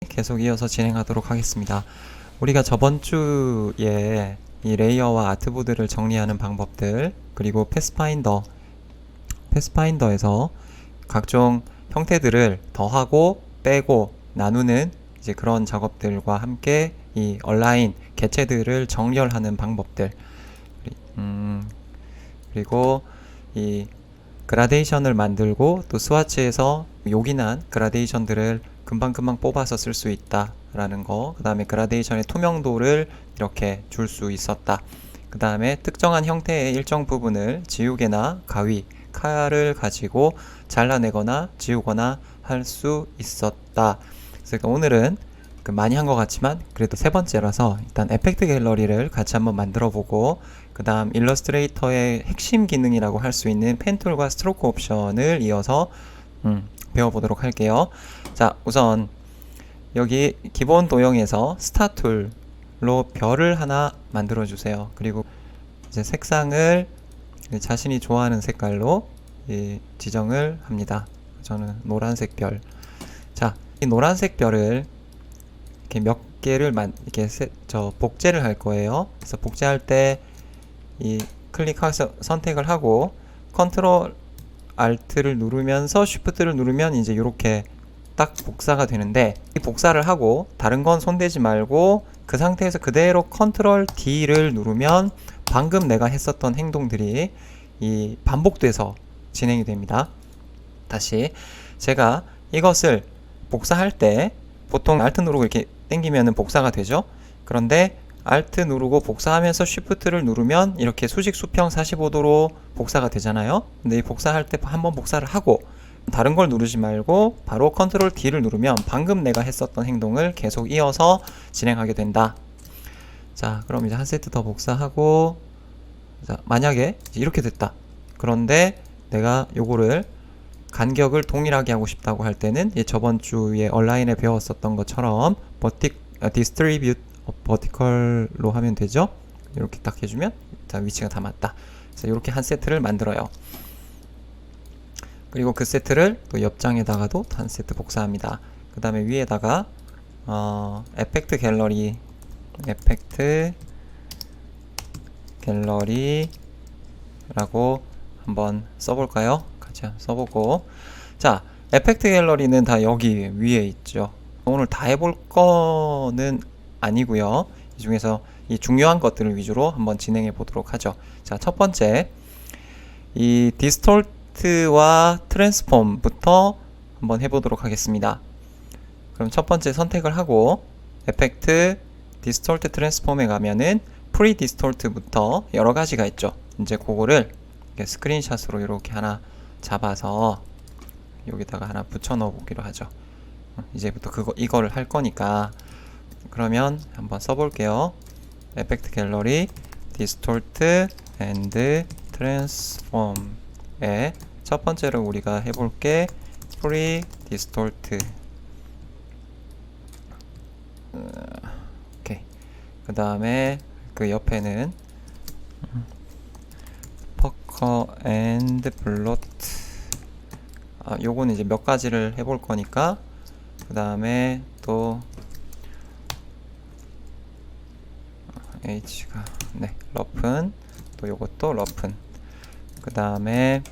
계속 이어서 진행하도록 하겠습니다. 우리가 저번 주에 이 레이어와 아트보드를 정리하는 방법들, 그리고 패스파인더에서 각종 형태들을 더하고 빼고 나누는 이제 그런 작업들과 함께 이 얼라인 개체들을 정렬하는 방법들, 그리고 이 그라데이션을 만들고 또 스와치에서 요긴한 그라데이션들을 금방금방 뽑아서 쓸 수 있다 라는 거, 그 다음에 그라데이션의 투명도를 이렇게 줄 수 있었다. 그 다음에 특정한 형태의 일정 부분을 지우개나 가위, 칼을 가지고 잘라내거나 지우거나 할 수 있었다. 그래서 오늘은 많이 한 것 같지만 그래도 세 번째라서 일단 에펙트 갤러리를 같이 한번 만들어 보고, 그 다음 일러스트레이터의 핵심 기능이라고 할 수 있는 펜툴과 스트로크 옵션을 이어서 배워보도록 할게요. 자, 우선 여기 기본 도형에서 스타 툴로 별을 하나 만들어 주세요. 그리고 이제 색상을 자신이 좋아하는 색깔로 지정을 합니다. 저는 노란색 별. 자, 이 노란색 별을 이렇게 몇 개를 복제를 할 거예요. 그래서 복제할 때 이 클릭해서 선택을 하고 컨트롤 알트를 누르면서 쉬프트를 누르면 이제 이렇게 딱 복사가 되는데, 이 복사를 하고 다른 건 손대지 말고 그 상태에서 그대로 컨트롤 D를 누르면 방금 내가 했었던 행동들이 이 반복돼서 진행이 됩니다. 다시 제가 이것을 복사할 때 보통 알트 누르고 이렇게 당기면 복사가 되죠. 그런데 알트 누르고 복사하면서 쉬프트를 누르면 이렇게 수직 수평 45도로 복사가 되잖아요. 근데 이 복사할 때 한번 복사를 하고 다른 걸 누르지 말고 바로 컨트롤 D를 누르면 방금 내가 했었던 행동을 계속 이어서 진행하게 된다. 자, 그럼 이제 한 세트 더 복사하고, 자, 만약에 이렇게 됐다. 그런데 내가 요거를 간격을 동일하게 하고 싶다고 할 때는 저번 주에 온라인에 배웠었던 것처럼 디스트리뷰트 버티컬로 하면 되죠. 이렇게 딱 해주면 자, 위치가 다 맞다. 그래서 이렇게 한 세트를 만들어요. 그리고 그 세트를 또 옆장에다가도 한 세트 복사합니다. 그 다음에 위에다가 에펙트 갤러리라고 한번 써볼까요? 같이 써보고, 자, 에펙트 갤러리는 다 여기 위에 있죠. 오늘 다 해볼 거는 아니고요. 이 중에서 이 중요한 것들을 위주로 한번 진행해 보도록 하죠. 자, 첫 번째, 이 디스톨트와 트랜스폼부터 한번 해보도록 하겠습니다. 그럼 첫 번째 선택을 하고 에펙트 디스톨트 트랜스폼에 가면은 프리 디스톨트부터 여러 가지가 있죠. 이제 그거를 스크린샷으로 이렇게 하나 잡아서 여기다가 하나 붙여 넣어 보기로 하죠. 이제부터 이거를 할 거니까, 그러면 한번 써볼게요. 에펙트 갤러리 디스톨트 앤드 트랜스폼의 첫 번째로 우리가 해볼게 프리 디스톨트. 오케이. 그 다음에 그 옆에는 퍼커 앤드 블로트. 요거는 이제 몇 가지를 해볼 거니까, 그 다음에 또 H가 러픈, 또 요것도 러픈. 그 다음에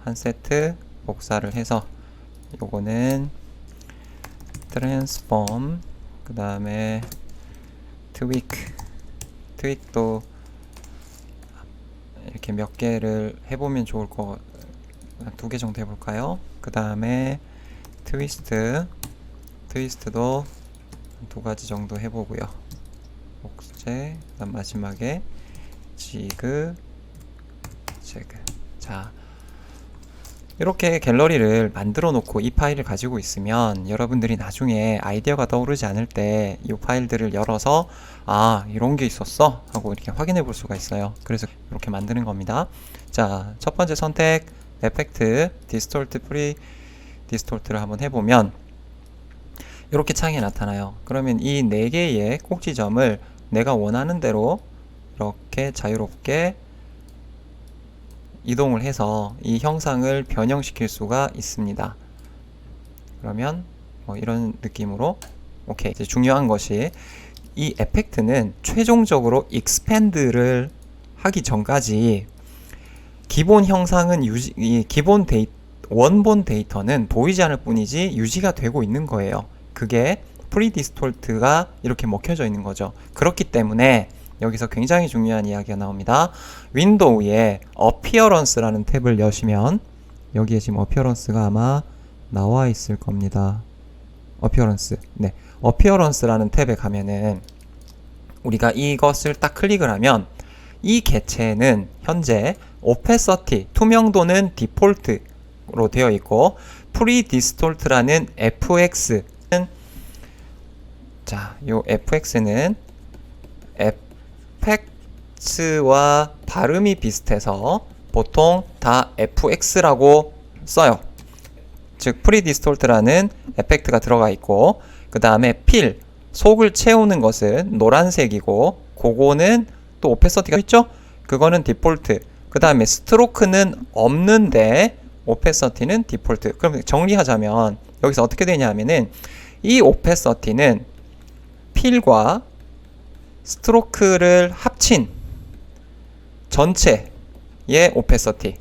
한 세트 복사를 해서 요거는 트랜스폼, 그 다음에 트윅도 이렇게 몇 개를 해보면 좋을 거, 한 2개 정도 해볼까요? 그 다음에 트위스트도 2가지 정도 해보고요. 복제, 그다음 마지막에 지그. 자, 이렇게 갤러리를 만들어 놓고 이 파일을 가지고 있으면 여러분들이 나중에 아이디어가 떠오르지 않을 때 이 파일들을 열어서 이런 게 있었어 하고 이렇게 확인해 볼 수가 있어요. 그래서 이렇게 만드는 겁니다. 자, 첫 번째 선택 에펙트 디스톨트 프리 디스톨트를 한번 해보면 이렇게 창이 나타나요. 그러면 이 4개의 꼭지점을 내가 원하는 대로 이렇게 자유롭게 이동을 해서 이 형상을 변형시킬 수가 있습니다. 그러면 뭐 이런 느낌으로 오케이. 이제 중요한 것이 이 에펙트는 최종적으로 익스팬드를 하기 전까지 기본 형상은 이 기본 원본 데이터는 보이지 않을 뿐이지 유지가 되고 있는 거예요. 그게 프리디스톨트가 이렇게 먹혀져 있는 거죠. 그렇기 때문에 여기서 굉장히 중요한 이야기가 나옵니다. 윈도우에 어피어런스라는 탭을 여시면 여기에 지금 어피어런스가 아마 나와 있을 겁니다. 어피어런스. 네. 어피어런스라는 탭에 가면은 우리가 이것을 딱 클릭을 하면 이 개체는 현재 오페서티, 투명도는 디폴트로 되어 있고 프리디스톨트라는 fx는 자, 요 fx는 에펙트와 발음이 비슷해서 보통 다 fx라고 써요. 즉 프리디스톨트라는 에펙트가 들어가 있고 그 다음에 필, 속을 채우는 것은 노란색이고 그거는 또 오페서티가 있죠? 그거는 디폴트. 그 다음에 스트로크는 없는데 오페서티는 디폴트. 그럼 정리하자면 여기서 어떻게 되냐 하면은 이 오페서티는 필과 스트로크를 합친 전체의 오페서티.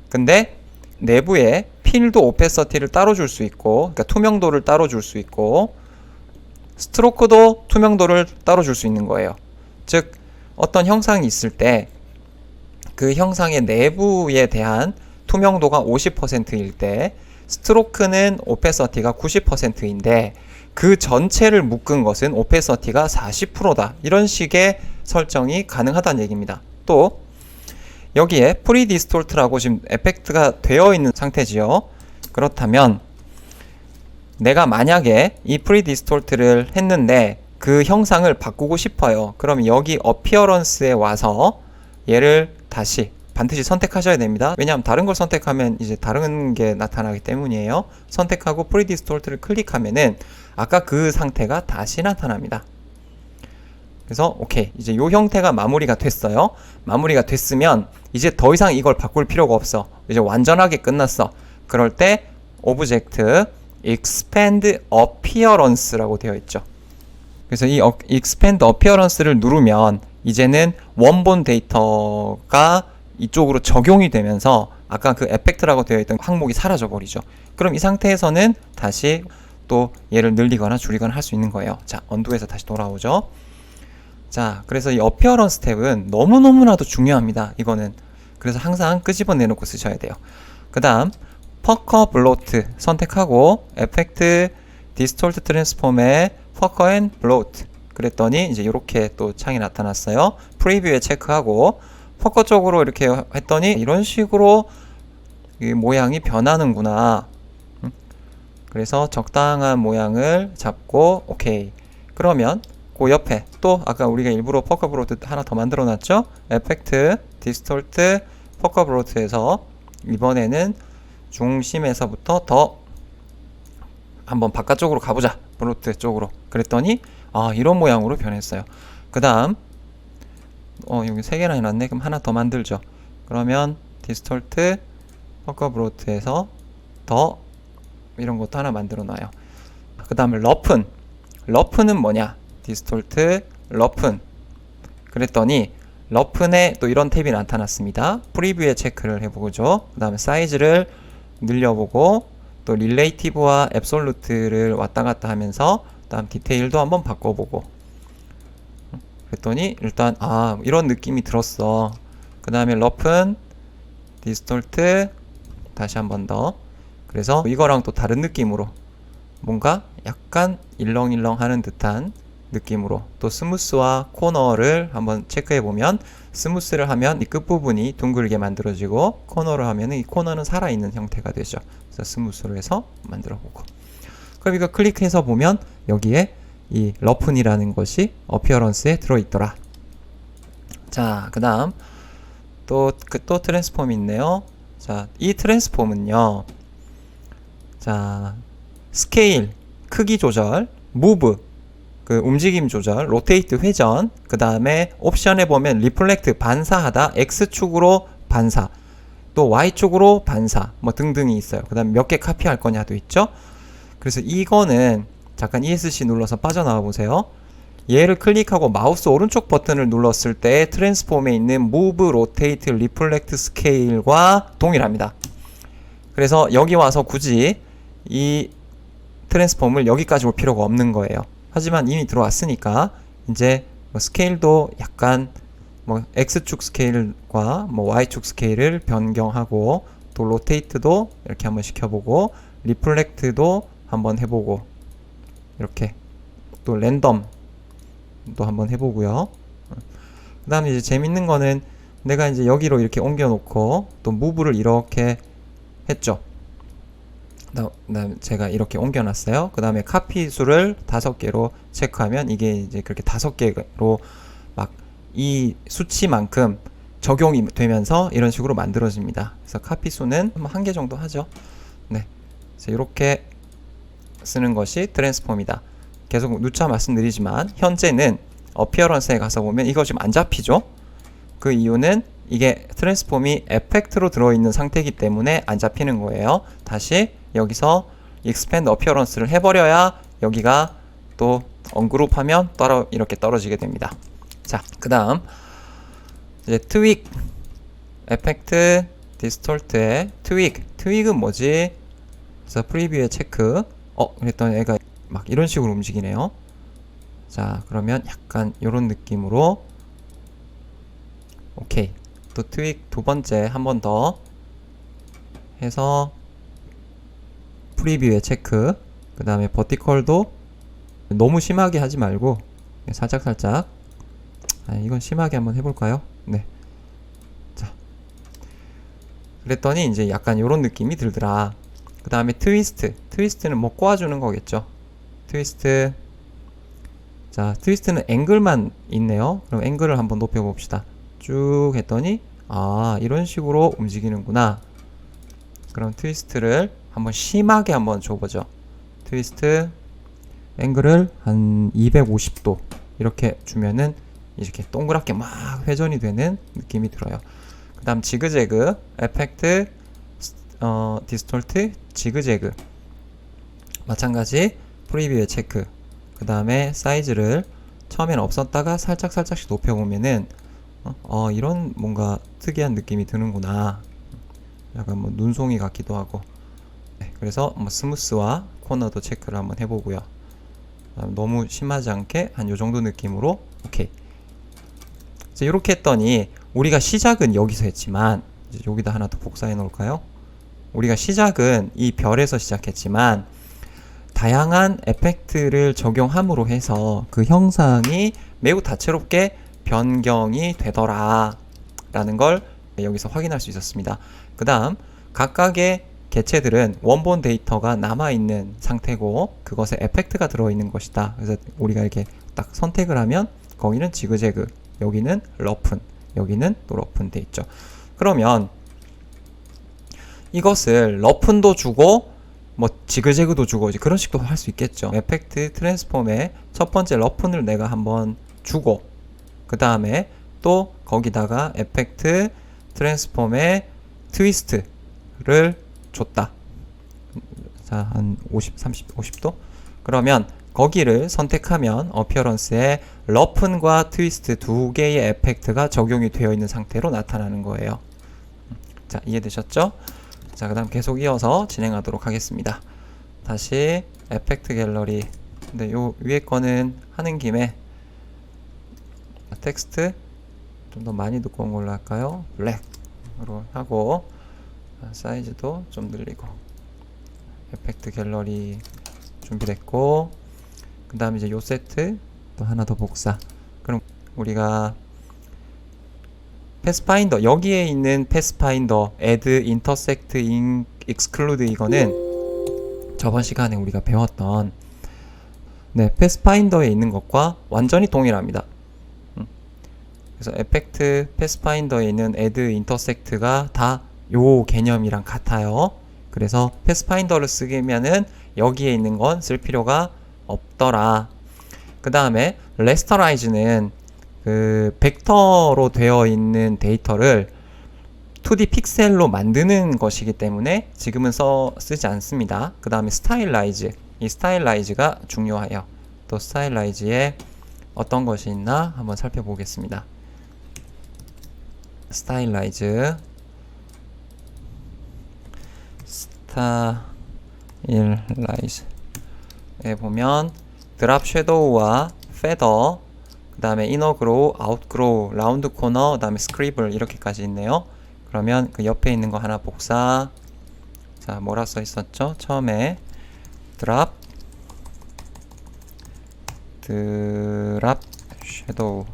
근데 내부에 필도 오페서티를 따로 줄 수 있고, 그러니까 투명도를 따로 줄 수 있고, 스트로크도 투명도를 따로 줄 수 있는 거예요. 즉 어떤 형상이 있을 때 그 형상의 내부에 대한 투명도가 50%일 때 스트로크는 오페서티가 90%인데 그 전체를 묶은 것은 오페서티가 40%다. 이런 식의 설정이 가능하다는 얘기입니다. 또 여기에 프리디스톨트라고 지금 에펙트가 되어 있는 상태지요. 그렇다면 내가 만약에 이 프리디스톨트를 했는데 그 형상을 바꾸고 싶어요. 그럼 여기 어피어런스에 와서 얘를 다시 반드시 선택하셔야 됩니다. 왜냐하면 다른 걸 선택하면 이제 다른 게 나타나기 때문이에요. 선택하고 프리디스톨트를 클릭하면은 아까 그 상태가 다시 나타납니다. 그래서 오케이, 이제 요 형태가 마무리가 됐어요. 마무리가 됐으면 이제 더 이상 이걸 바꿀 필요가 없어. 이제 완전하게 끝났어. 그럴 때 오브젝트 expand appearance라고 되어 있죠. 그래서 이 expand appearance를 누르면 이제는 원본 데이터가 이쪽으로 적용이 되면서 아까 그 에펙트라고 되어 있던 항목이 사라져 버리죠. 그럼 이 상태에서는 다시 또 얘를 늘리거나 줄이거나 할 수 있는 거예요. 자, 언두에서 다시 돌아오죠. 자, 그래서 이 어피어런스 탭은 너무너무나도 중요합니다. 이거는. 그래서 항상 끄집어내놓고 쓰셔야 돼요. 그 다음 퍼커 블로트 선택하고 에펙트 디스톨트 트랜스폼에 퍼커 앤 블로트 그랬더니 이제 이렇게 또 창이 나타났어요. 프리뷰에 체크하고 퍼커 쪽으로 이렇게 했더니 이런 식으로 이 모양이 변하는구나. 그래서 적당한 모양을 잡고 오케이. 그러면 그 옆에 또 아까 우리가 일부러 퍼커 블로트 하나 더 만들어 놨죠. 에펙트 디스톨트 퍼커 블로트에서 이번에는 중심에서부터 더 한번 바깥쪽으로 가보자. 블로트 쪽으로. 그랬더니 이런 모양으로 변했어요. 그 다음 여기 3개나 해놨네. 그럼 하나 더 만들죠. 그러면 디스톨트 퍼커 블로트에서 더 이런 것도 하나 만들어 놔요. 그 다음에 러프는 뭐냐? 디스톨트 러픈 그랬더니 러픈에 또 이런 탭이 나타났습니다. 프리뷰에 체크를 해보죠. 그 다음에 사이즈를 늘려보고 또 릴레이티브와 앱솔루트를 왔다 갔다 하면서 다음 디테일도 한번 바꿔보고 그랬더니 일단 이런 느낌이 들었어. 그 다음에 러픈 디스톨트 다시 한번 더. 그래서 이거랑 또 다른 느낌으로 뭔가 약간 일렁일렁 하는 듯한 느낌으로 또 스무스와 코너를 한번 체크해 보면 스무스를 하면 이 끝부분이 둥글게 만들어지고 코너를 하면 이 코너는 살아있는 형태가 되죠. 그래서 스무스로 해서 만들어 보고 그럼 이거 클릭해서 보면 여기에 이 러픈이라는 것이 어피어런스에 들어있더라. 자, 그 다음 또 트랜스폼이 있네요. 자, 이 트랜스폼은요. 자, 스케일, 크기 조절, 무브, 그 움직임 조절, 로테이트 회전, 그 다음에 옵션에 보면 리플렉트 반사하다, X축으로 반사. 또 Y축으로 반사 뭐 등등이 있어요. 그 다음에 몇 개 카피할 거냐도 있죠. 그래서 이거는 잠깐 ESC 눌러서 빠져나와 보세요. 얘를 클릭하고 마우스 오른쪽 버튼을 눌렀을 때 트랜스폼에 있는 Move, Rotate, Reflect, Scale과 동일합니다. 그래서 여기 와서 굳이 이 트랜스폼을 여기까지 올 필요가 없는 거예요. 하지만 이미 들어왔으니까 이제 뭐 스케일도 약간 뭐 X축 스케일과 뭐 Y축 스케일을 변경하고 또 로테이트도 이렇게 한번 시켜보고 리플렉트도 한번 해보고 이렇게 또 랜덤도 한번 해보고요. 그 다음에 이제 재밌는 거는 내가 이제 여기로 이렇게 옮겨 놓고 또 무브를 이렇게 했죠. 그다음 제가 이렇게 옮겨 놨어요. 그 다음에 카피 수를 5개로 체크하면 이게 이제 그렇게 5개로 막 이 수치만큼 적용이 되면서 이런 식으로 만들어집니다. 그래서 카피 수는 1개 정도 하죠. 네. 그래서 이렇게 쓰는 것이 트랜스폼이다. 계속 누차 말씀드리지만 현재는 어피어런스에 가서 보면 이거 지금 안 잡히죠? 그 이유는 이게 트랜스폼이 에펙트로 들어있는 상태이기 때문에 안 잡히는 거예요. 다시 여기서 expand appearance를 해버려야 여기가 또 언그룹하면 이렇게 떨어지게 됩니다. 자, 그 다음 이제 트윅 에펙트 디스톨트의 트윅은 뭐지? 그래서 프리뷰에 체크 그랬더니 애가 막 이런 식으로 움직이네요. 자, 그러면 약간 이런 느낌으로 오케이. 또 트윅 두 번째 한 번 더 해서 프리뷰에 체크. 그 다음에 버티컬도 너무 심하게 하지 말고 살짝살짝. 이건 심하게 한번 해볼까요? 네. 자, 그랬더니 이제 약간 이런 느낌이 들더라. 그 다음에 트위스트는 뭐 꼬아주는 거겠죠. 트위스트. 자, 트위스트는 앵글만 있네요. 그럼 앵글을 한번 높여봅시다. 쭉 했더니 이런 식으로 움직이는구나. 그럼 트위스트를 한번 심하게 한번 줘보죠. 트위스트 앵글을 한 250도 이렇게 주면은 이렇게 동그랗게 막 회전이 되는 느낌이 들어요. 그 다음 지그재그 에펙트 디스톨트 지그재그 마찬가지 프리뷰에 체크. 그 다음에 사이즈를 처음에는 없었다가 살짝씩 높여보면은 이런 뭔가 특이한 느낌이 드는구나. 약간 뭐 눈송이 같기도 하고. 네, 그래서 뭐 스무스와 코너도 체크를 한번 해보고요. 너무 심하지 않게 한 요정도 느낌으로 오케이. 이렇게 했더니 우리가 시작은 여기서 했지만 이제 여기다 하나 더 복사해 놓을까요? 우리가 시작은 이 별에서 시작했지만 다양한 에펙트를 적용함으로 해서 그 형상이 매우 다채롭게 변경이 되더라 라는 걸 여기서 확인할 수 있었습니다. 그 다음 각각의 개체들은 원본 데이터가 남아있는 상태고 그것에 에펙트가 들어있는 것이다. 그래서 우리가 이렇게 딱 선택을 하면 거기는 지그재그, 여기는 러픈, 여기는 또 러픈 돼 있죠. 그러면 이것을 러픈도 주고 뭐 지그재그도 주고 이제 그런 식도 할 수 있겠죠. 에펙트 트랜스폼의 첫 번째 러픈을 내가 한번 주고 그 다음에 또 거기다가 에펙트 트랜스폼의 트위스트를 줬다. 자, 한 50도? 그러면 거기를 선택하면 어피어런스에 러픈과 트위스트 두 개의 에펙트가 적용이 되어 있는 상태로 나타나는 거예요. 자, 이해되셨죠? 자, 그 다음 계속 이어서 진행하도록 하겠습니다. 다시 에펙트 갤러리. 근데 요 위에 거는 하는 김에 텍스트 좀 더 많이 두꺼운 걸로 할까요? 블랙으로 하고 사이즈도 좀 늘리고 에펙트 갤러리 준비됐고 그 다음에 이제 요 세트 또 하나 더 복사. 그럼 우리가 패스파인더 여기에 있는 패스파인더 add, intersect, exclude 이거는 저번 시간에 우리가 배웠던 패스파인더에 있는 것과 완전히 동일합니다. 그래서 에펙트 패스파인더에 있는 add, intersect가 다 요 개념이랑 같아요. 그래서 패스파인더를 쓰면은 여기에 있는 건 쓸 필요가 없더라. 그 다음에 레스터라이즈는 그 벡터로 되어 있는 데이터를 2D 픽셀로 만드는 것이기 때문에 지금은 쓰지 않습니다. 그 다음에 스타일라이즈, 이 스타일라이즈가 중요해요. 또 스타일라이즈에 어떤 것이 있나 한번 살펴보겠습니다. 스타일라이즈에 보면 드랍 섀도우와 페더, 그 다음에 이너 그로우, 아웃 그로우, 라운드 코너, 그 다음에 스크리블 이렇게까지 있네요. 그러면 그 옆에 있는 거 하나 복사. 자, 뭐라 써 있었죠? 처음에 드랍 섀도우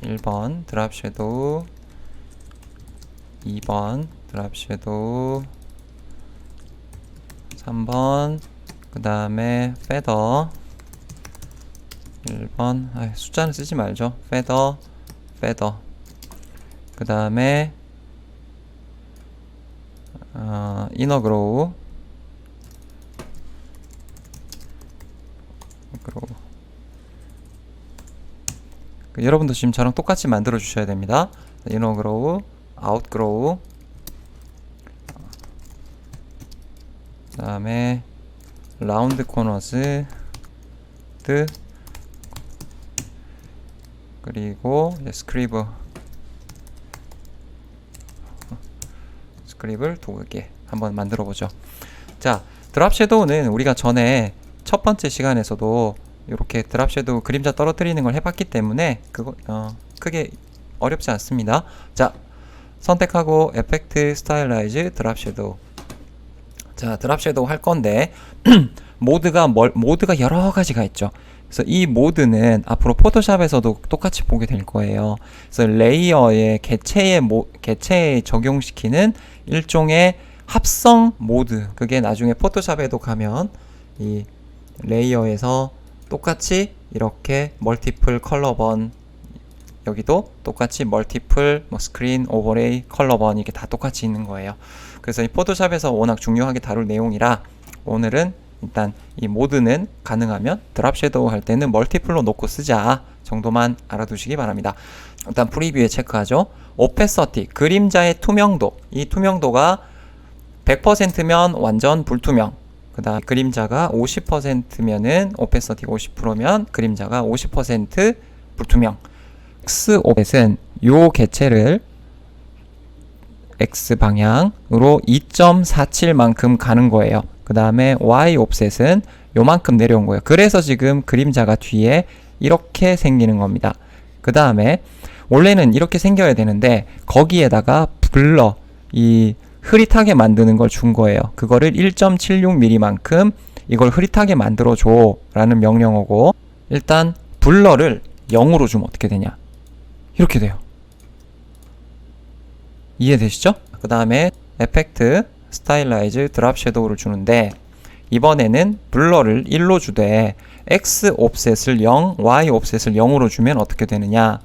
1번, 드랍 섀도우 2번, 드랍 섀도우 3번, 그 다음에 페더 1번, 숫자는 쓰지 말죠. 페더, 그 다음에 이너 그로우, 여러분도 지금 저랑 똑같이 만들어 주셔야 됩니다. 이너 그로우, 아웃 그로우, 그 다음에 라운드 코너즈, 그리고 스크리블 2개 한번 만들어 보죠. 자, 드랍 섀도우는 우리가 전에 첫 번째 시간에서도 이렇게 드랍 섀도우 그림자 떨어뜨리는 걸 해봤기 때문에 그거 크게 어렵지 않습니다. 자, 선택하고 에펙트, 스타일라이즈, 드랍 섀도우. 자, 드랍 섀도우 할 건데 모드가 여러 가지가 있죠. 그래서 이 모드는 앞으로 포토샵에서도 똑같이 보게 될 거예요. 그래서 레이어의 개체에 적용시키는 일종의 합성 모드. 그게 나중에 포토샵에도 가면 이 레이어에서 똑같이 이렇게 멀티플 컬러번, 여기도 똑같이 멀티플 스크린, 오버레이, 컬러번 이게 다 똑같이 있는 거예요. 그래서 이 포토샵에서 워낙 중요하게 다룰 내용이라 오늘은 일단 이 모드는 가능하면 드랍 섀도우 할 때는 멀티플로 놓고 쓰자 정도만 알아두시기 바랍니다. 일단 프리뷰에 체크하죠. 오페서티, 그림자의 투명도. 이 투명도가 100%면 완전 불투명. 그 다음 그림자가 50%면은 오페서티가 50%면 그림자가 50% 불투명. X 오펫은 요 개체를 X 방향으로 2.47만큼 가는 거예요. 그 다음에 Y 옵셋은 요만큼 내려온 거예요. 그래서 지금 그림자가 뒤에 이렇게 생기는 겁니다. 그 다음에 원래는 이렇게 생겨야 되는데 거기에다가 블러, 이 흐릿하게 만드는 걸 준 거예요. 그거를 1.76mm만큼 이걸 흐릿하게 만들어 줘 라는 명령어고, 일단 블러를 0으로 주면 어떻게 되냐, 이렇게 돼요. 이해되시죠? 그 다음에 에펙트, 스타일라이즈, 드랍 섀도우를 주는데 이번에는 블러를 1로 주되 X 옵셋을 0, Y 옵셋을 0으로 주면 어떻게 되느냐,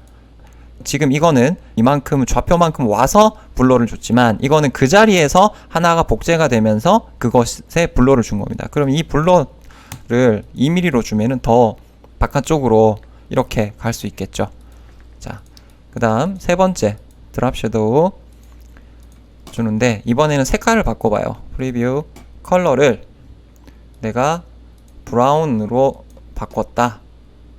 지금 이거는 이만큼 좌표만큼 와서 블러를 줬지만 이거는 그 자리에서 하나가 복제가 되면서 그것에 블러를 준 겁니다. 그럼 이 블러를 2mm로 주면은 더 바깥쪽으로 이렇게 갈 수 있겠죠. 자, 그 다음 세 번째 드랍 섀도우 주는데 이번에는 색깔을 바꿔봐요. 프리뷰, 컬러를 내가 브라운으로 바꿨다.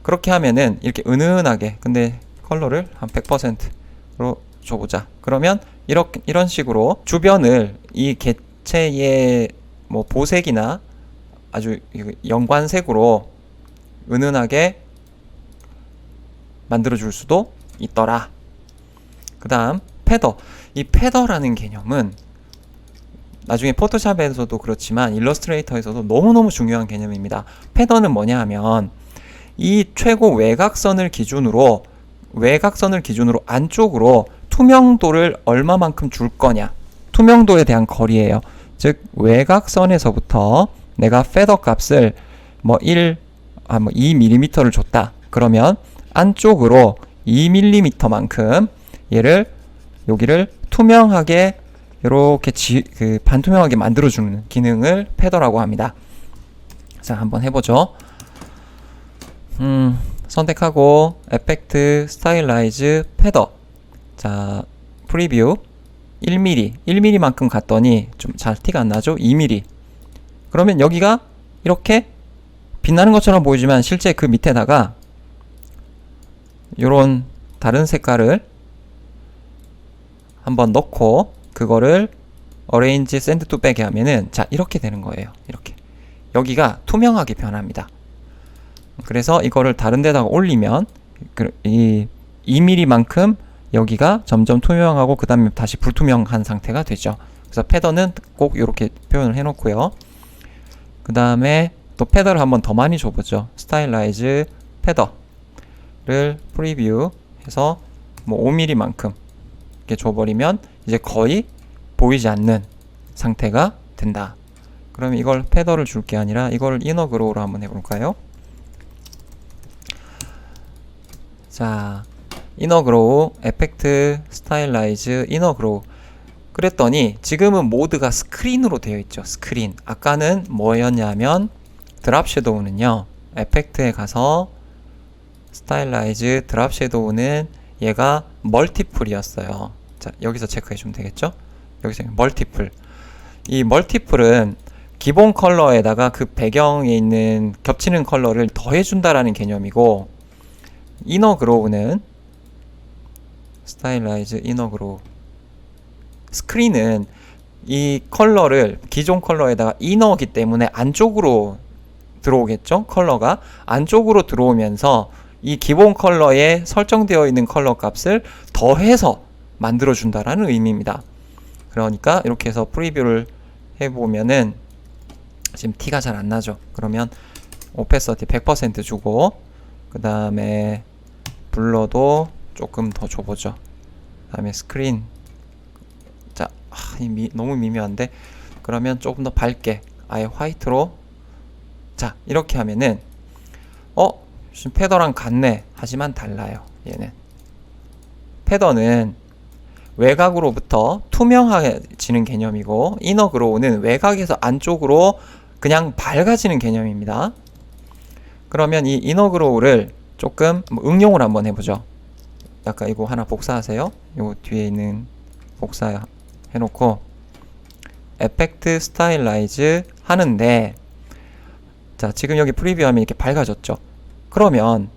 그렇게 하면은 이렇게 은은하게, 근데 컬러를 한 100%로 줘보자. 그러면 이런 식으로 주변을 이 개체의 뭐 보색이나 아주 연관색으로 은은하게 만들어 줄 수도 있더라. 그 다음 패더. 이 패더라는 개념은 나중에 포토샵에서도 그렇지만 일러스트레이터에서도 너무너무 중요한 개념입니다. 패더는 뭐냐 하면 이 최고 외곽선을 기준으로 안쪽으로 투명도를 얼마만큼 줄 거냐, 투명도에 대한 거리예요. 즉 외곽선에서부터 내가 패더 값을 뭐 2mm를 줬다. 그러면 안쪽으로 2mm만큼 여기를 투명하게 이렇게 반투명하게 만들어주는 기능을 패더라고 합니다. 자, 한번 해보죠. 선택하고 에펙트, 스타일라이즈, 패더. 자, 프리뷰 1mm, 1mm만큼 갔더니 좀 잘 티가 안 나죠? 2mm. 그러면 여기가 이렇게 빛나는 것처럼 보이지만 실제 그 밑에다가 요런 다른 색깔을 한번 넣고 그거를 어레인지 샌드 투 백에 하면은 자 이렇게 되는 거예요. 이렇게 여기가 투명하게 변합니다. 그래서 이거를 다른 데다가 올리면 이 2mm만큼 여기가 점점 투명하고 그 다음에 다시 불투명한 상태가 되죠. 그래서 패더는 꼭 이렇게 표현을 해놓고요. 그 다음에 또 패더를 한번 더 많이 줘보죠. 스타일라이즈 패더를 프리뷰 해서 뭐 5mm만큼 이렇게 줘버리면 이제 거의 보이지 않는 상태가 된다. 그럼 이걸 패더를 줄 게 아니라 이걸 이너 그로우로 한번 해볼까요? 자, 이너 그로우, 에펙트, 스타일라이즈, 이너 그로우. 그랬더니 지금은 모드가 스크린으로 되어 있죠. 스크린. 아까는 뭐였냐면 드랍 섀도우는요. 에펙트에 가서 스타일라이즈, 드랍 섀도우는 얘가 멀티플이었어요. 자, 여기서 체크해 주면 되겠죠? 여기서 멀티플. 이 멀티플은 기본 컬러에다가 그 배경에 있는 겹치는 컬러를 더해준다라는 개념이고, 이너 그로우는 스타일라이즈 이너 그로우. 스크린은 이 컬러를 기존 컬러에다가 이너기 때문에 안쪽으로 들어오겠죠? 컬러가 안쪽으로 들어오면서 이 기본 컬러에 설정되어 있는 컬러 값을 더해서 만들어준다라는 의미입니다. 그러니까 이렇게 해서 프리뷰를 해보면은 지금 티가 잘 안 나죠. 그러면 오페서티 100% 주고 그 다음에 블러도 조금 더 줘보죠. 그 다음에 스크린 자 너무 미묘한데 그러면 조금 더 밝게 아예 화이트로 자 이렇게 하면은 지금 패더랑 같네. 하지만 달라요. 얘는 패더는 외곽으로부터 투명해지는 개념이고 이너 그로우는 외곽에서 안쪽으로 그냥 밝아지는 개념입니다. 그러면 이 이너 그로우를 조금 응용을 한번 해보죠. 아까 이거 하나 복사하세요. 요 뒤에 있는 복사 해놓고 에펙트 스타일라이즈 하는데 자 지금 여기 프리뷰하면 이렇게 밝아졌죠. 그러면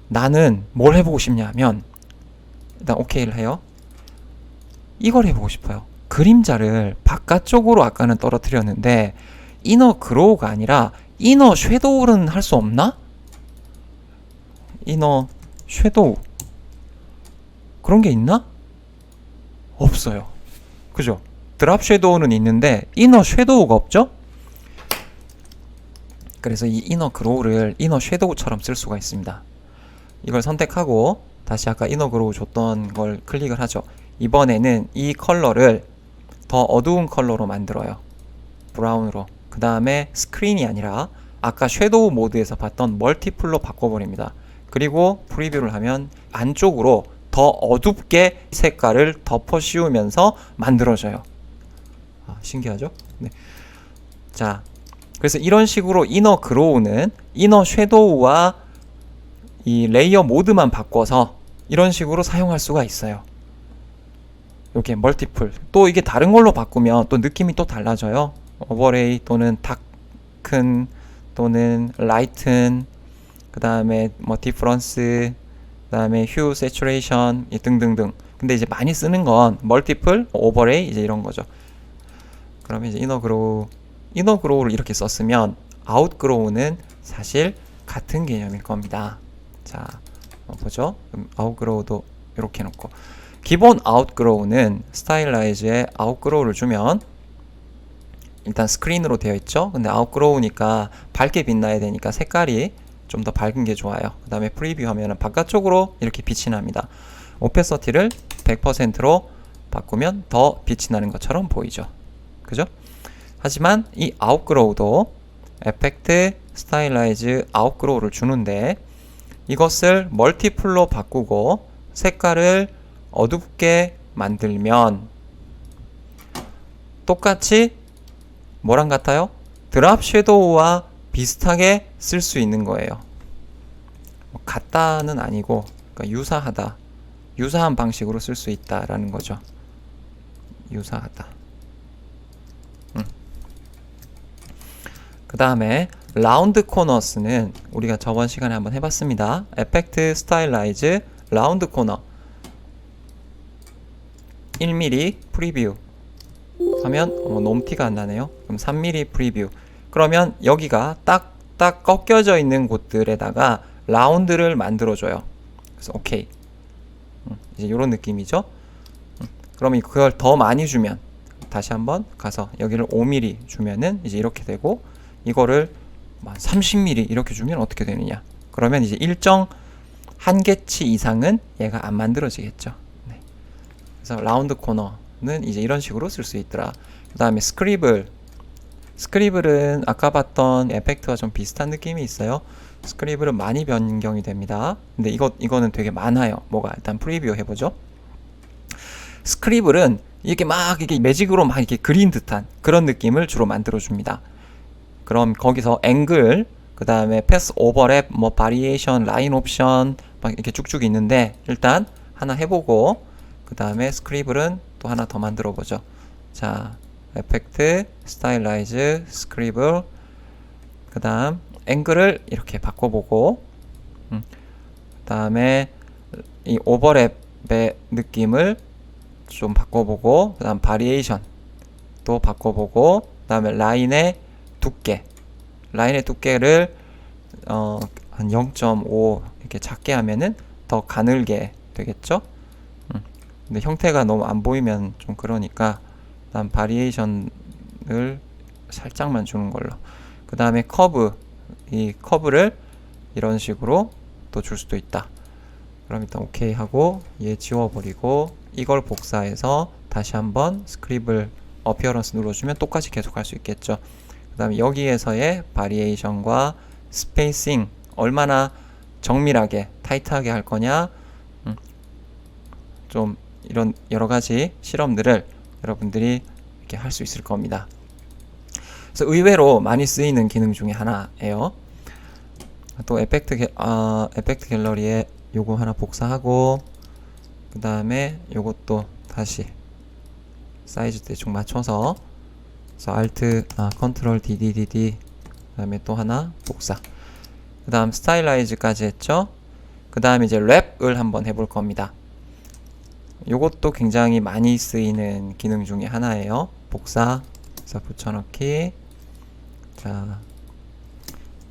나는 뭘 해보고 싶냐면 일단 OK를 해요. 이걸 해보고 싶어요. 그림자를 바깥쪽으로 아까는 떨어뜨렸는데 이너 그로우가 아니라 이너 섀도우는 할 수 없나? 이너 섀도우 그런 게 있나? 없어요. 그죠? 드랍 섀도우는 있는데 이너 섀도우가 없죠? 그래서 이 이너 그로우를 이너 섀도우처럼 쓸 수가 있습니다. 이걸 선택하고 다시 아까 이너 그로우 줬던 걸 클릭을 하죠. 이번에는 이 컬러를 더 어두운 컬러로 만들어요. 브라운으로. 그 다음에 스크린이 아니라 아까 섀도우 모드에서 봤던 멀티플로 바꿔버립니다. 그리고 프리뷰를 하면 안쪽으로 더 어둡게 색깔을 덮어 씌우면서 만들어져요. 신기하죠? 네. 자, 그래서 이런 식으로 이너 그로우는 이너 섀도우와 이 레이어 모드만 바꿔서 이런 식으로 사용할 수가 있어요. 이렇게 멀티플. 또 이게 다른 걸로 바꾸면 또 느낌이 또 달라져요. 오버레이 또는 다큰 또는 라이튼 그 다음에 뭐 디퍼런스 그 다음에 휴 세츄레이션 등등등. 근데 이제 많이 쓰는 건 멀티플, 오버레이 이제 이런 거죠. 그러면 이제 이너 그로우를 이렇게 썼으면 아웃 그로우는 사실 같은 개념일 겁니다. 자, 보죠. 아웃 그로우도 이렇게 해놓고 기본 아웃 그로우는 스타일라이즈에 아웃 그로우를 주면 일단 스크린으로 되어 있죠. 근데 아웃 그로우니까 밝게 빛나야 되니까 색깔이 좀 더 밝은 게 좋아요. 그 다음에 프리뷰 하면은 바깥쪽으로 이렇게 빛이 납니다. 오페서티를 100%로 바꾸면 더 빛이 나는 것처럼 보이죠. 그죠? 하지만 이 아웃 그로우도 에펙트 스타일라이즈 아웃 그로우를 주는데 이것을 멀티플로 바꾸고 색깔을 어둡게 만들면 똑같이 뭐랑 같아요? 드랍 섀도우와 비슷하게 쓸 수 있는 거예요. 같다는 아니고 그러니까 유사한 방식으로 쓸 수 있다라는 거죠. 유사하다. 그 다음에 라운드 코너스는 우리가 저번 시간에 한번 해봤습니다. 에펙트 스타일라이즈 라운드 코너 1mm 프리뷰 하면 너무 티가 안 나네요. 그럼 3mm 프리뷰. 그러면 여기가 딱 꺾여져 있는 곳들에다가 라운드를 만들어줘요. 그래서 오케이. 이제 이런 느낌이죠. 그러면 그걸 더 많이 주면 다시 한번 가서 여기를 5mm 주면은 이제 이렇게 되고, 이거를 30mm 이렇게 주면 어떻게 되느냐? 그러면 이제 일정 한계치 이상은 얘가 안 만들어지겠죠. 네. 그래서 라운드 코너는 이제 이런 식으로 쓸 수 있더라. 그 다음에 스크리블은 아까 봤던 에펙트와 좀 비슷한 느낌이 있어요. 스크리블은 많이 변경이 됩니다. 근데 이거는 되게 많아요. 뭐가 일단 프리뷰 해보죠. 스크리블은 이게 매직으로 막 이렇게 그린 듯한 그런 느낌을 주로 만들어줍니다. 그럼 거기서 앵글, 그 다음에 패스 오버랩, 뭐 바리에이션, 라인 옵션 막 이렇게 쭉쭉 있는데, 일단 하나 해보고 그 다음에 스크리블은 또 하나 더 만들어 보죠. 자, 에펙트, 스타일라이즈, 스크리블, 그 다음 앵글을 이렇게 바꿔보고, 그 다음에 이 오버랩의 느낌을 좀 바꿔보고, 그 다음 바리에이션 또 바꿔보고, 그 다음에 라인의 두께를 한 0.5 이렇게 작게 하면은 더 가늘게 되겠죠. 근데 형태가 너무 안 보이면 좀 그러니까 일단 바리에이션을 살짝만 주는 걸로. 그 다음에 이 커브를 이런 식으로 또 줄 수도 있다. 그럼 일단 오케이 하고 얘 지워버리고 이걸 복사해서 다시 한번 스크리블 어피어런스 눌러주면 똑같이 계속 할 수 있겠죠. 그 다음에 여기에서의 바리에이션과 스페이싱 얼마나 정밀하게 타이트하게 할 거냐, 좀 이런 여러가지 실험들을 여러분들이 이렇게 할 수 있을 겁니다. 그래서 의외로 많이 쓰이는 기능 중에 하나예요. 또 에펙트 갤러리에 요거 하나 복사하고, 그 다음에 요것도 다시 사이즈 대충 맞춰서 Alt, Ctrl, DDDD, 그 다음에 또 하나 복사. 그 다음 스타일라이즈까지 했죠. 그 다음에 이제 랩을 한번 해볼 겁니다. 요것도 굉장히 많이 쓰이는 기능 중에 하나예요. 복사, 그래서 붙여넣기. 자,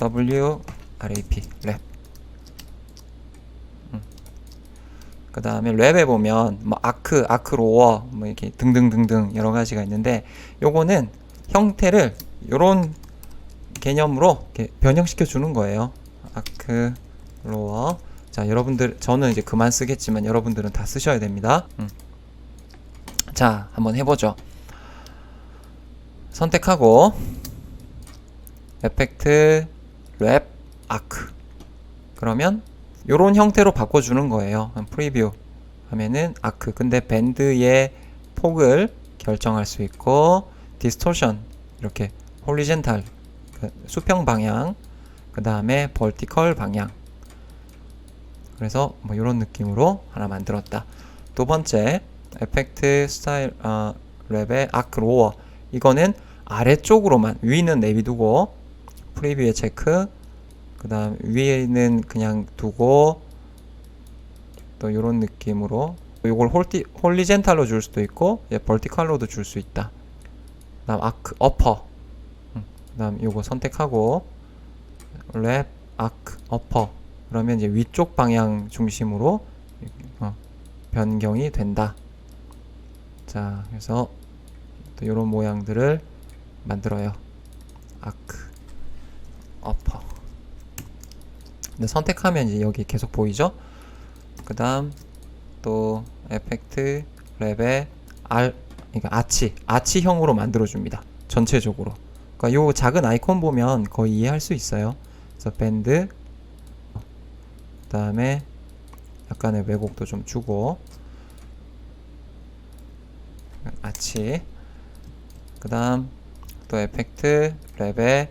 WRAP, 랩. 그 다음에 랩에 보면 뭐 아크로어 뭐 이렇게 등등등등 여러 가지가 있는데, 요거는 형태를 요런 개념으로 이렇게 변형시켜 주는 거예요. 아크로어. 자, 여러분들, 저는 이제 그만 쓰겠지만 여러분들은 다 쓰셔야 됩니다. 자, 한번 해보죠. 선택하고 에펙트, 랩, 아크. 그러면 요런 형태로 바꿔주는 거예요. 프리뷰 하면은 아크. 근데 밴드의 폭을 결정할 수 있고, 디스토션 이렇게 홀리젠탈 수평 방향, 그 다음에 벌티컬 방향. 그래서 뭐 이런 느낌으로 하나 만들었다. 두 번째 에펙트 스타일 랩의 아크로어. 이거는 아래쪽으로만, 위는 내비두고 프리뷰에 체크, 그 다음 위에는 그냥 두고, 또 이런 느낌으로 이걸 홀리젠탈로 줄 수도 있고 벌티컬로도 줄 수 있다. 그 다음 아크 어퍼, 그 다음 요거 선택하고 랩 아크 어퍼. 그러면 이제 위쪽 방향 중심으로 변경이 된다. 자, 그래서 또 이런 모양들을 만들어요. 아크 어퍼. 근데 선택하면 이제 여기 계속 보이죠? 그 다음 또 에펙트 랩에 그러니까 아치형으로 만들어줍니다. 전체적으로. 그러니까 요 작은 아이콘 보면 거의 이해할 수 있어요. 그래서 밴드, 그 다음에 약간의 왜곡도 좀 주고, 아치. 그 다음 또 에펙트 랩에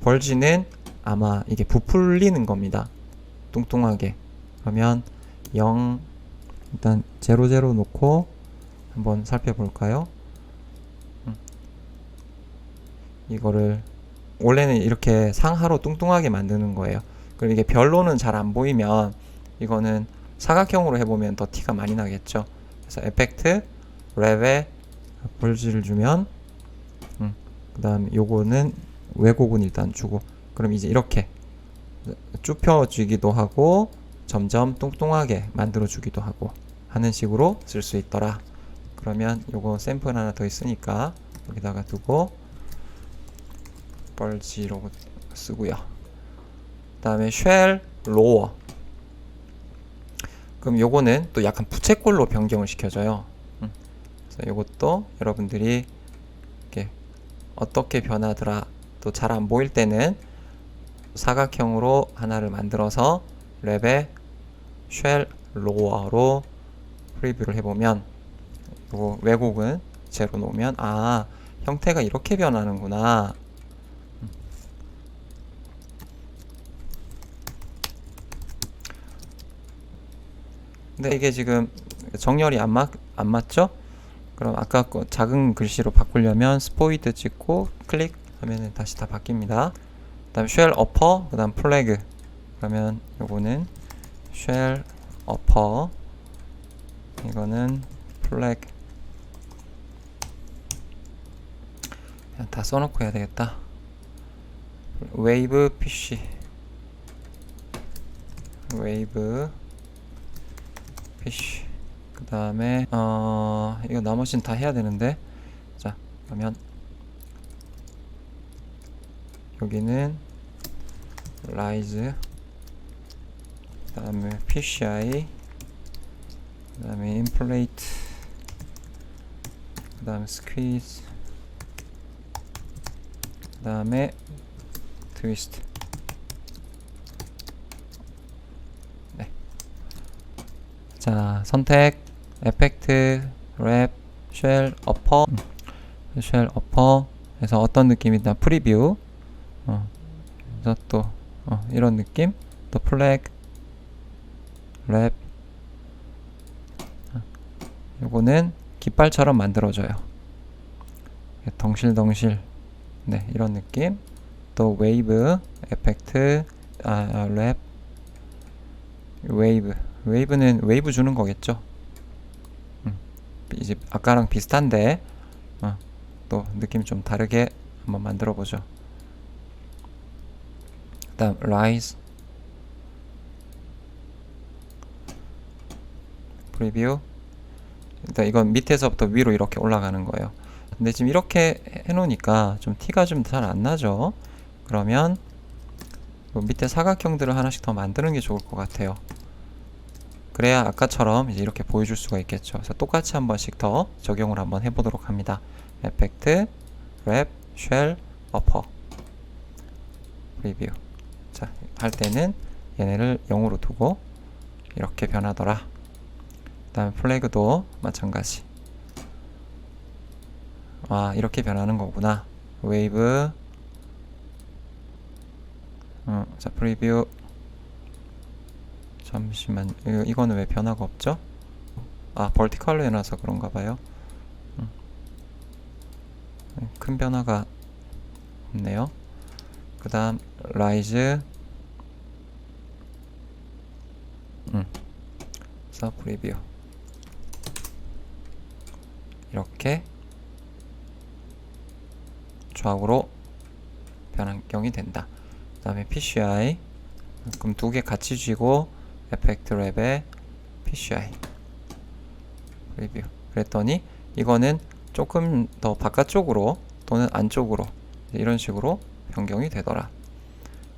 벌지는 아마 이게 부풀리는 겁니다. 뚱뚱하게. 그러면 0, 일단 00 놓고 한번 살펴볼까요? 이거를 원래는 이렇게 상하로 뚱뚱하게 만드는 거예요. 그리고 이게 별로는 잘 안 보이면 이거는 사각형으로 해보면 더 티가 많이 나겠죠. 그래서 에펙트 랩에 볼지를 주면 그 다음 요거는 왜곡은 일단 주고, 그럼 이제 이렇게 좁혀주기도 하고 점점 뚱뚱하게 만들어 주기도 하고 하는 식으로 쓸 수 있더라. 그러면 요거 샘플 하나 더 있으니까 여기다가 두고 벌지로 쓰고요. 그 다음에 쉘 로어. 그럼 요거는 또 약간 부채꼴로 변경을 시켜줘요. 그래서 요것도 여러분들이 이렇게 어떻게 변하더라 또 잘 안 보일 때는 사각형으로 하나를 만들어서 랩에 쉘 로어로 프리뷰를 해보면 요거 왜곡은 제로 놓으면 아, 형태가 이렇게 변하는구나. 근데 이게 지금 정렬이 안 맞죠? 그럼 아까 거 작은 글씨로 바꾸려면 스포이드 찍고 클릭하면 다시 다 바뀝니다. 그 다음 쉘 어퍼, 그 다음 플래그. 그러면 요거는 쉘 어퍼, 이거는 플래그. 그냥 다 써놓고 해야 되겠다. 웨이브 PC, 웨이브 PC. 그 다음에 이거 나머지는 다 해야 되는데, 자 그러면 여기는 라이즈, 그 다음에 PCI, 그 다음에 인플레이트, 그 다음에 스퀴즈, 그 다음에 트위스트. 네. 자, 선택, 에펙트, 랩, 쉘, 어퍼, 쉘, 어퍼 해서 어떤 느낌이다. 프리뷰, 그래서 또 이런 느낌, 또 플래그, 랩. 요거는 깃발처럼 만들어줘요. 덩실덩실. 네, 이런 느낌. 또 웨이브, 에펙트, 랩, 웨이브. 웨이브는 웨이브 주는 거겠죠. 이제 아까랑 비슷한데 또 느낌 좀 다르게 한번 만들어 보죠. 그 다음 rise, 프리뷰. 일단 이건 밑에서부터 위로 이렇게 올라가는 거예요. 근데 지금 이렇게 해놓으니까 좀 티가 좀 잘 안 나죠. 그러면 밑에 사각형들을 하나씩 더 만드는 게 좋을 것 같아요. 그래야 아까처럼 이제 이렇게 보여줄 수가 있겠죠. 그래서 똑같이 한 번씩 더 적용을 한번 해보도록 합니다. 에펙트, 랩, 쉘, 어퍼, 프리뷰. 자, 할 때는 얘네를 0으로 두고 이렇게 변하더라. 그 다음에 플래그도 마찬가지. 아, 이렇게 변하는 거구나. 웨이브, 자, 프리뷰. 잠시만, 이거는 왜 변화가 없죠? 아, 벌티컬로 해놔서 그런가 봐요. 큰 변화가 없네요. 그 다음 라이즈, 서 프리뷰. 이렇게 좌우로 변환경이 된다. 그 다음에 PCI, 그럼 두 개 같이 쥐고 에펙트 랩에 PCI 프리뷰. 그랬더니 이거는 조금 더 바깥쪽으로 또는 안쪽으로 이런 식으로 변경이 되더라.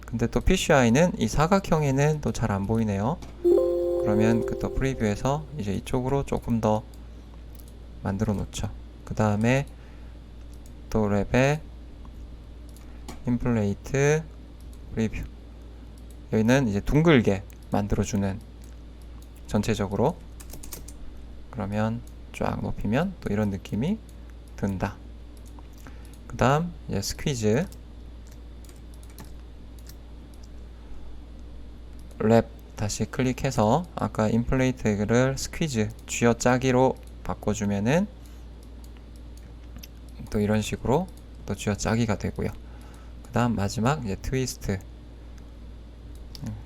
근데 또 PCI는 이 사각형에는 또 잘 안 보이네요. 그러면 그 또 프리뷰에서 이제 이쪽으로 조금 더 만들어 놓죠. 그 다음에 또 랩에 인플레이트 프리뷰. 여기는 이제 둥글게 만들어주는 전체적으로. 그러면 쫙 높이면 또 이런 느낌이 든다. 그 다음 이제 스퀴즈, 랩 다시 클릭해서 아까 인플레이트를 스퀴즈 쥐어짜기로 바꿔주면은 또 이런 식으로 또 쥐어짜기가 되고요. 그 다음 마지막 이제 트위스트.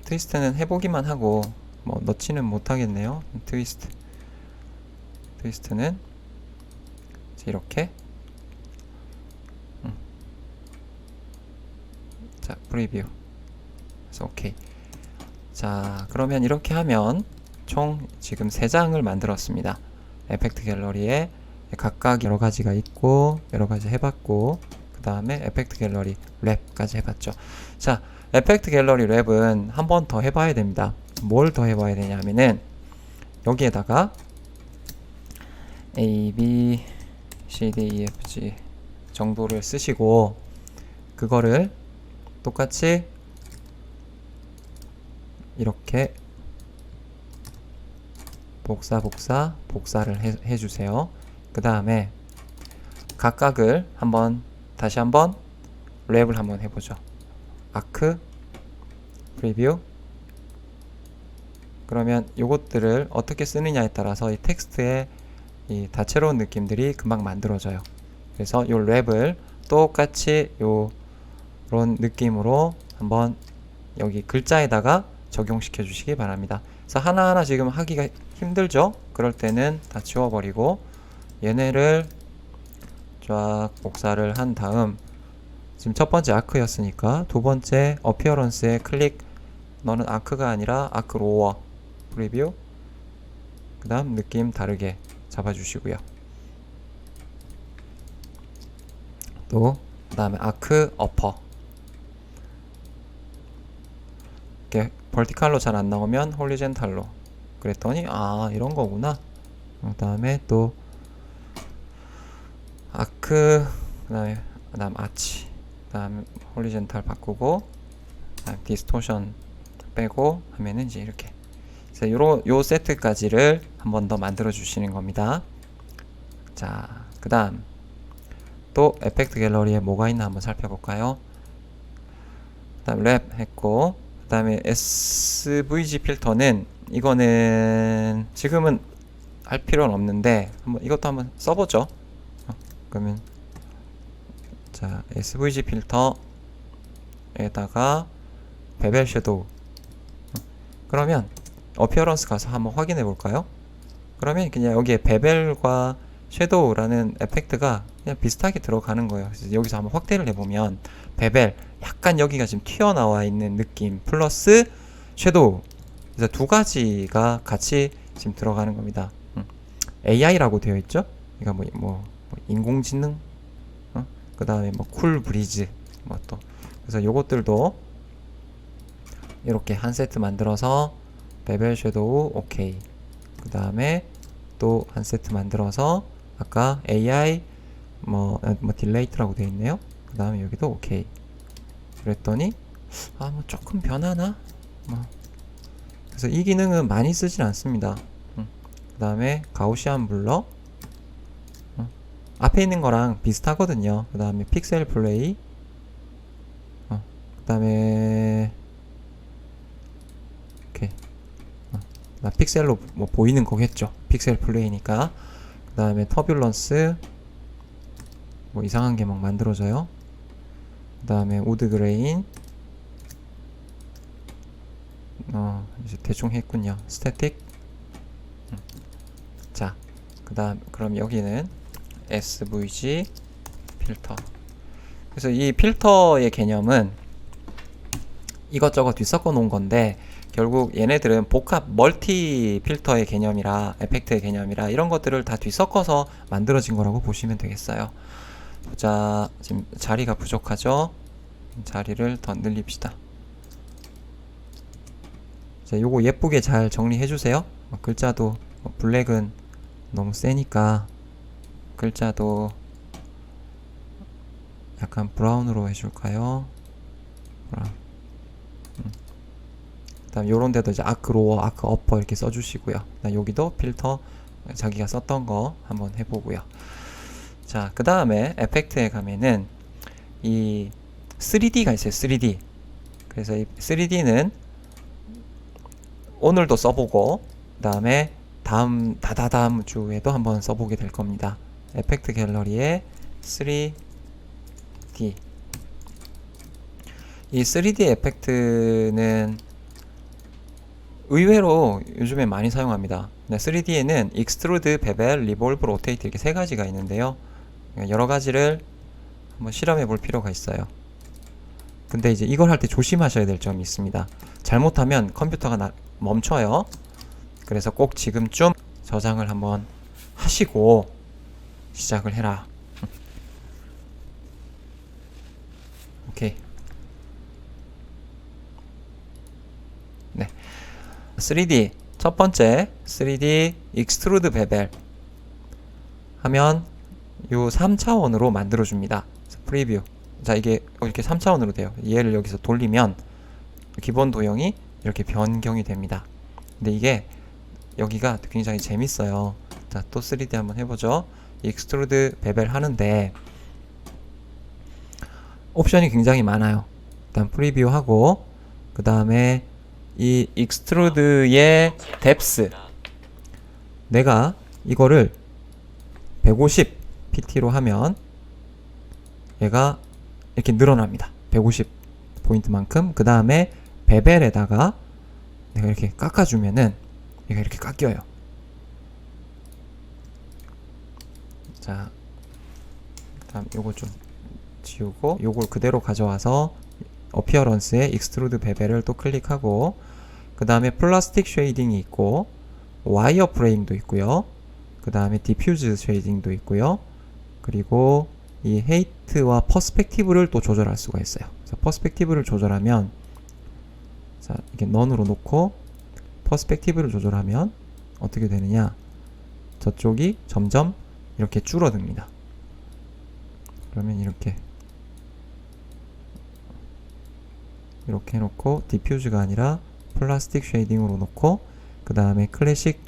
트위스트는 해보기만 하고 뭐 넣지는 못하겠네요. 트위스트는 이렇게 자 프리뷰. 그래서 오케이. 자 그러면 이렇게 하면 총 지금 3장을 만들었습니다. 에펙트 갤러리에 각각 여러 가지가 있고 여러 가지 해봤고, 그 다음에 에펙트 갤러리 랩까지 해봤죠. 자, 에펙트 갤러리 랩은 한 번 더 해봐야 됩니다. 뭘 더 해봐야 되냐면은 여기에다가 A, B, C, D, E, F, G 정도를 쓰시고 그거를 똑같이 이렇게 복사를 해주세요. 그 다음에 각각을 다시 한번 랩을 한번 해보죠. 아크, 프리뷰. 그러면 요것들을 어떻게 쓰느냐에 따라서 이 텍스트의 이 다채로운 느낌들이 금방 만들어져요. 그래서 요 랩을 똑같이 요런 느낌으로 한번 여기 글자에다가 적용시켜 주시기 바랍니다. 그래서 하나하나 지금 하기가 힘들죠? 그럴 때는 다 지워버리고 얘네를 쫙 복사를 한 다음, 지금 첫 번째 아크였으니까 두 번째 어피어런스에 클릭. 너는 아크가 아니라 아크로어 프리뷰. 그 다음 느낌 다르게 잡아주시고요. 또 그 다음에 아크 어퍼. 이렇게 벌티칼로 잘 안 나오면 홀리젠탈로. 그랬더니 아 이런 거구나. 그 다음에 또 아크, 그 다음 아치, 그 다음 홀리젠탈 바꾸고, 그 다음 디스토션 빼고 하면은 이제 이렇게. 그래서 요 세트까지를 한 번 더 만들어 주시는 겁니다. 자, 그 다음 또 에펙트 갤러리에 뭐가 있나 한번 살펴볼까요? 그 다음 랩 했고, 그 다음에 SVG 필터는 이거는 지금은 할 필요는 없는데 이것도 한번 써보죠. 그러면 자 SVG 필터에다가 베벨 섀도우. 그러면 어피어런스 가서 한번 확인해 볼까요? 그러면 그냥 여기에 베벨과 섀도우라는 에펙트가 그냥 비슷하게 들어가는 거예요. 그래서 여기서 한번 확대를 해보면 베벨 약간 여기가 지금 튀어나와 있는 느낌 플러스 섀도우, 그래서 두 가지가 같이 지금 들어가는 겁니다. AI라고 되어 있죠? 그러니까 뭐 인공지능, 그 다음에 뭐 쿨 브리즈, 뭐 또 그래서 요것들도 이렇게 한 세트 만들어서 베벨 섀도우 오케이. 그 다음에 또 한 세트 만들어서 아까 AI 뭐 딜레이트라고 되어 있네요. 그 다음에 여기도 오케이. 그랬더니 뭐 조금 변하나? 그래서 이 기능은 많이 쓰진 않습니다. 그 다음에 가우시안 블러, 앞에 있는 거랑 비슷하거든요. 그 다음에 픽셀 플레이, 그 다음에 오케이. 픽셀로 뭐 보이는 거겠죠. 픽셀 플레이니까. 그 다음에 터뷸런스, 뭐 이상한 게 막 만들어져요. 그 다음에 우드 그레인, 이제 대충 했군요. 스태틱. 자, 그럼 여기는 SVG 필터. 그래서 이 필터의 개념은 이것저것 뒤섞어 놓은 건데 결국 얘네들은 복합 멀티 필터의 개념이라, 에펙트의 개념이라 이런 것들을 다 뒤섞어서 만들어진 거라고 보시면 되겠어요. 자, 지금 자리가 부족하죠? 자리를 더 늘립시다. 자, 요거 예쁘게 잘 정리해 주세요. 글자도 블랙은 너무 세니까 글자도 약간 브라운으로 해줄까요? 브라운. 그다음 요런 데도 이제 아크 로어, 아크 어퍼 이렇게 써주시고요. 여기도 필터 자기가 썼던 거 한번 해보고요. 자, 그 다음에 에펙트에 가면은 이 3D가 있어요. 3D. 그래서 이 3D는 오늘도 써보고 그 다음에 다다음 주에도 한번 써보게 될 겁니다. 에펙트 갤러리에 3D D. 이 3D 에펙트는 의외로 요즘에 많이 사용합니다. 3D에는 익스트루드, 베벨, 리볼브, 로테이트 이렇게 세 가지가 있는데요. 여러 가지를 한번 실험해 볼 필요가 있어요. 근데 이제 이걸 할 때 조심하셔야 될 점이 있습니다. 잘못하면 컴퓨터가 멈춰요. 그래서 꼭 지금쯤 저장을 한번 하시고 시작을 해라. 오케이. 네. 3D 첫 번째 3D 익스트루드 베벨 하면 요 3차원으로 만들어 줍니다. 프리뷰. 자, 이게 이렇게 3차원으로 돼요. 얘를 여기서 돌리면 기본 도형이 이렇게 변경이 됩니다. 근데 이게 여기가 굉장히 재밌어요. 자, 또 3D 한번 해보죠. 익스트루드 베벨 하는데 옵션이 굉장히 많아요. 일단 프리뷰 하고 그 다음에 이 익스트루드의 뎁스, 내가 이거를 150 pt로 하면 얘가 이렇게 늘어납니다. 150 포인트만큼. 그 다음에 베벨에다가 내가 이렇게 깎아주면은 얘가 이렇게 깎여요. 자, 그다음 요거 좀 지우고 요걸 그대로 가져와서 어피어런스에 익스트루드 베벨을 또 클릭하고 그 다음에 플라스틱 쉐이딩이 있고 와이어 프레임도 있고요. 그 다음에 디퓨즈 쉐이딩도 있고요. 그리고 이 헤이트와 퍼스펙티브를 또 조절할 수가 있어요. 그래서 퍼스펙티브를 조절하면, 자, 이게 넌으로 놓고 퍼스펙티브를 조절하면 어떻게 되느냐, 저쪽이 점점 이렇게 줄어듭니다. 그러면 이렇게 해놓고 디퓨즈가 아니라 플라스틱 쉐이딩으로 놓고 그 다음에 클래식,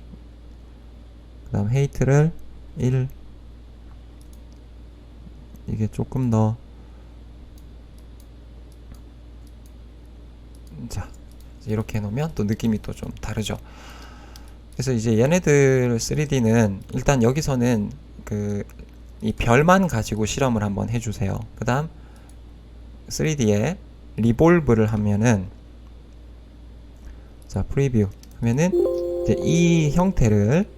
그 다음 헤이트를 1, 이게 조금 더, 자, 이렇게 해놓으면 또 느낌이 또 좀 다르죠. 그래서 이제 얘네들 3D는 일단 여기서는 이 별만 가지고 실험을 한번 해주세요. 그 다음 3D에 리볼브를 하면은, 자, 프리뷰 하면은 이제 이 형태를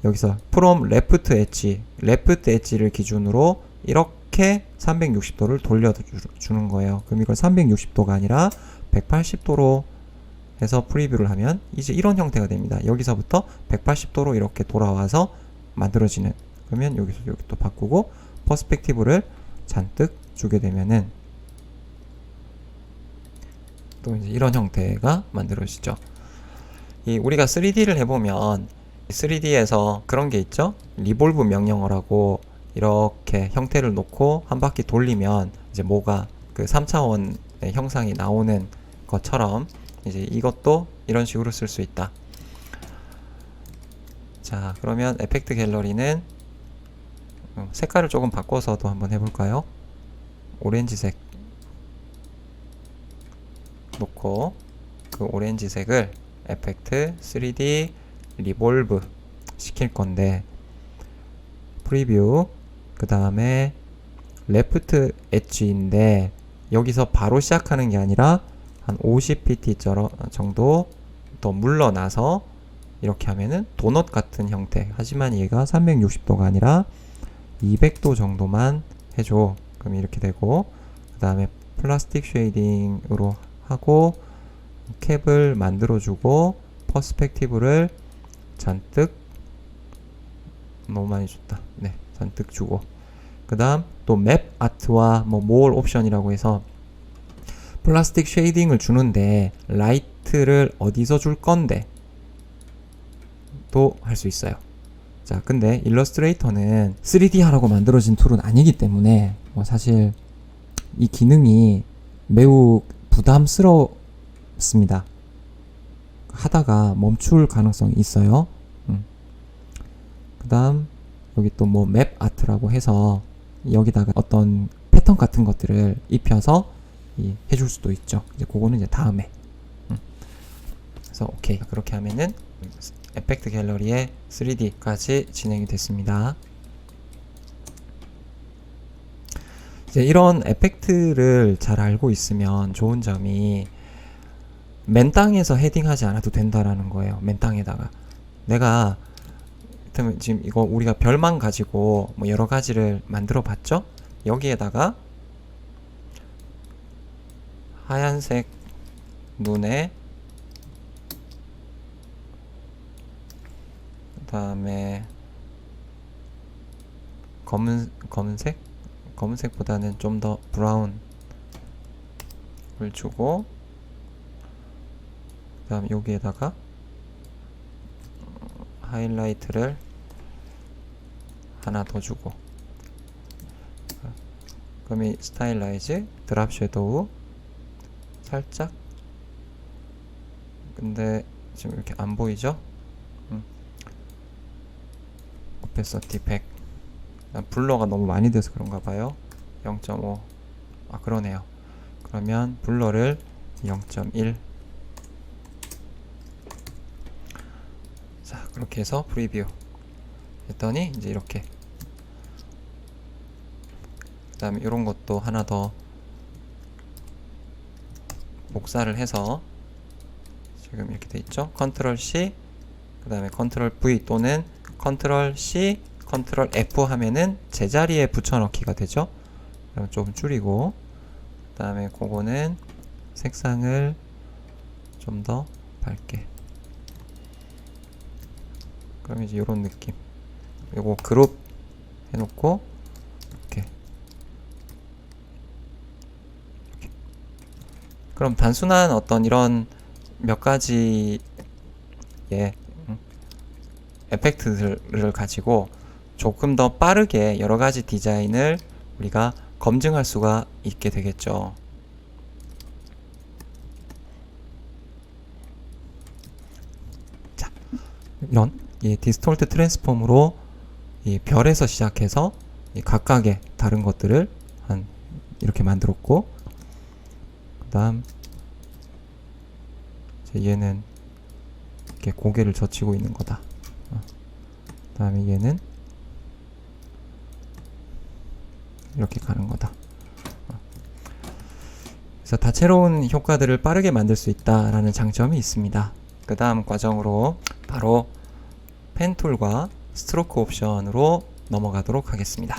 여기서 from left edge, left edge를 기준으로 이렇게 360도를 돌려주는 거예요. 그럼 이걸 360도가 아니라 180도로 해서 프리뷰를 하면 이제 이런 형태가 됩니다. 여기서부터 180도로 이렇게 돌아와서 만들어지는, 그러면 여기서 여기 또 바꾸고 퍼스펙티브를 잔뜩 주게 되면은 또 이제 이런 형태가 만들어지죠. 우리가 3D를 해보면 3D에서 그런 게 있죠. 리볼브 명령어라고 이렇게 형태를 놓고 한 바퀴 돌리면 이제 뭐가 그 3차원의 형상이 나오는 것처럼 이제 이것도 이런 식으로 쓸 수 있다. 자, 그러면 에펙트 갤러리는 색깔을 조금 바꿔서도 한번 해볼까요? 오렌지색 놓고 그 오렌지색을 에펙트 3D 리볼브 시킬 건데, 프리뷰 그 다음에 레프트 엣지인데 여기서 바로 시작하는 게 아니라 한 50pt 정도 더 물러나서 이렇게 하면은 도넛 같은 형태. 하지만 얘가 360도가 아니라 200도 정도만 해줘. 그럼 이렇게 되고, 그 다음에 플라스틱 쉐이딩으로 하고 캡을 만들어주고 퍼스펙티브를 잔뜩, 너무 많이 줬다. 네, 잔뜩 주고, 그 다음 또 맵 아트와 more 옵션이라고 해서 플라스틱 쉐이딩을 주는데 라이트를 어디서 줄 건데 또 할 수 있어요. 자, 근데 일러스트레이터는 3D 하라고 만들어진 툴은 아니기 때문에 사실 이 기능이 매우 부담스럽습니다. 하다가 멈출 가능성이 있어요. 그 다음 여기 또 맵 아트라고 해서 여기다가 어떤 패턴 같은 것들을 입혀서 해줄 수도 있죠. 이제 그거는 이제 다음에. 그래서 오케이. 그렇게 하면은 에펙트 갤러리의 3D까지 진행이 됐습니다. 이제 이런 에펙트를 잘 알고 있으면 좋은 점이 맨 땅에서 헤딩하지 않아도 된다라는 거예요. 맨 땅에다가 내가 지금 이거 우리가 별만 가지고 뭐 여러 가지를 만들어 봤죠? 여기에다가 하얀색 눈에 그 다음에 검은색보다는 좀 더 브라운을 주고 그 다음 여기에다가 하이라이트를 하나 더 주고 그럼 이 스타일라이즈 드랍 섀도우 살짝 근데 지금 이렇게 안 보이죠? 오페서티 100 블러가 너무 많이 돼서 그런가 봐요. 0.5 아 그러네요. 그러면 블러를 0.1 자 그렇게 해서 프리뷰 했더니 이제 이렇게 그 다음에 이런 것도 하나 더 복사를 해서 지금 이렇게 돼 있죠. 컨트롤 C 그 다음에 컨트롤 V 또는 컨트롤 C 컨트롤 F 하면은 제자리에 붙여넣기가 되죠. 그럼 좀 줄이고 그 다음에 그거는 색상을 좀 더 밝게 그럼 이제 이런 느낌 요거 그룹 해놓고 이렇게 그럼 단순한 어떤 이런 몇 가지의 에펙트들을 가지고 조금 더 빠르게 여러 가지 디자인을 우리가 검증할 수가 있게 되겠죠. 자, 이런 이 디스톨트 트랜스폼으로 이 별에서 시작해서 이 각각의 다른 것들을 한 이렇게 만들었고, 그다음 얘는 이렇게 고개를 젖히고 있는 거다. 그다음에 얘는 이렇게 가는 거다. 그래서 다채로운 효과들을 빠르게 만들 수 있다라는 장점이 있습니다. 그 다음 과정으로 바로 펜 툴과 스트로크 옵션으로 넘어가도록 하겠습니다.